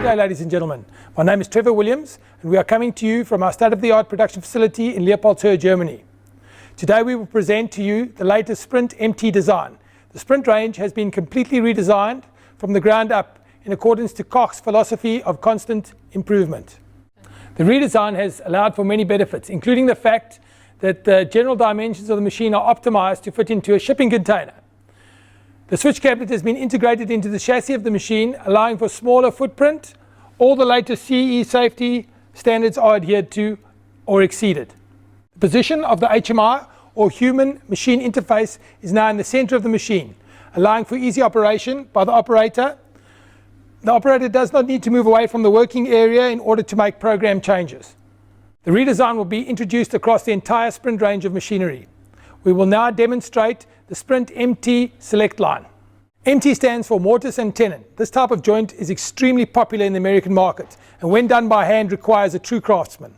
day, ladies and gentlemen. My name is Trevor Williams, and we are coming to you from our state-of-the-art production facility in Leopoldshöhe, Germany. Today we will present to you the latest Sprint MT design. The Sprint range has been completely redesigned from the ground up in accordance to Koch's philosophy of constant improvement. The redesign has allowed for many benefits, including the fact that the general dimensions of the machine are optimized to fit into a shipping container. The switch cabinet has been integrated into the chassis of the machine, allowing for smaller footprint. All the latest CE safety standards are adhered to or exceeded. The position of the HMI or human machine interface is now in the center of the machine, allowing for easy operation by the operator. The operator does not need to move away from the working area in order to make program changes. The redesign will be introduced across the entire Sprint range of machinery. We will now demonstrate the Sprint MT Select line. MT stands for Mortis and Tenon. This type of joint is extremely popular in the American market, and when done by hand requires a true craftsman.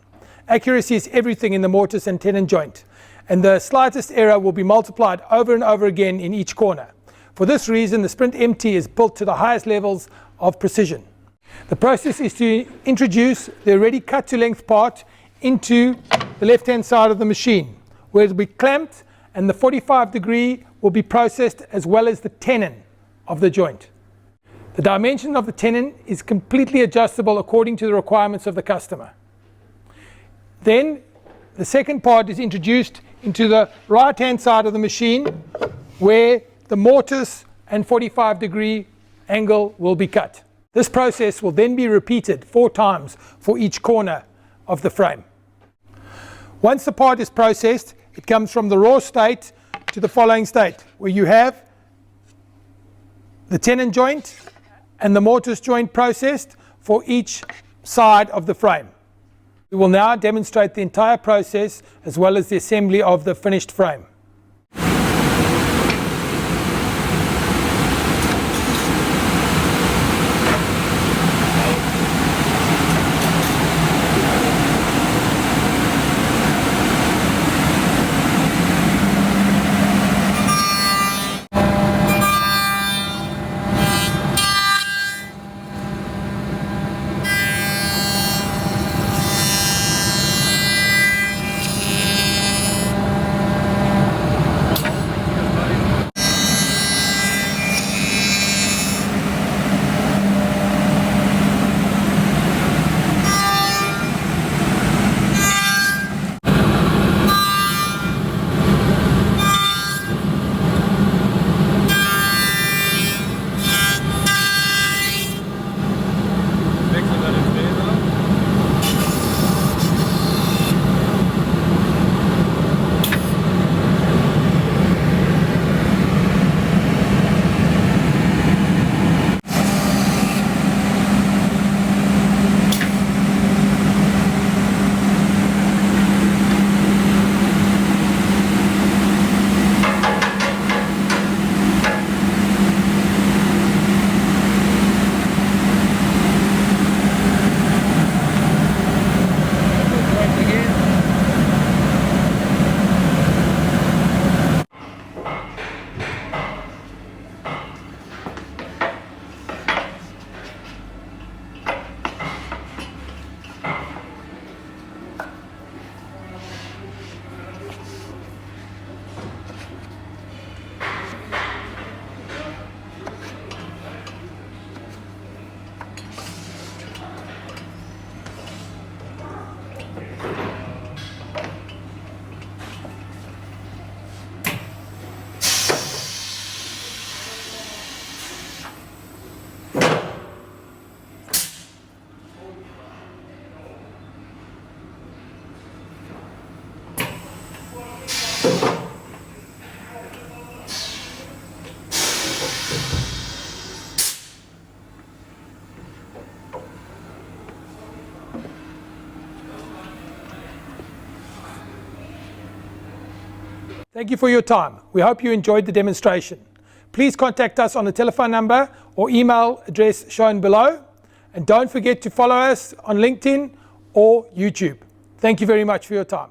Accuracy is everything in the Mortis and Tenon joint, and the slightest error will be multiplied over and over again in each corner. For this reason, the Sprint MT is built to the highest levels of precision. The process is to introduce the already cut to length part into the left-hand side of the machine, where it will be clamped, and the 45-degree will be processed as well as the tenon of the joint. The dimension of the tenon is completely adjustable according to the requirements of the customer. Then the second part is introduced into the right-hand side of the machine, where the mortise and 45-degree angle will be cut. This process will then be repeated 4 times for each corner of the frame. Once the part is processed, it comes from the raw state to the following state, where you have the tenon joint and the mortise joint processed for each side of the frame. We will now demonstrate the entire process as well as the assembly of the finished frame. Thank you for your time. We hope you enjoyed the demonstration. Please contact us on the telephone number or email address shown below. And don't forget to follow us on LinkedIn or YouTube. Thank you very much for your time.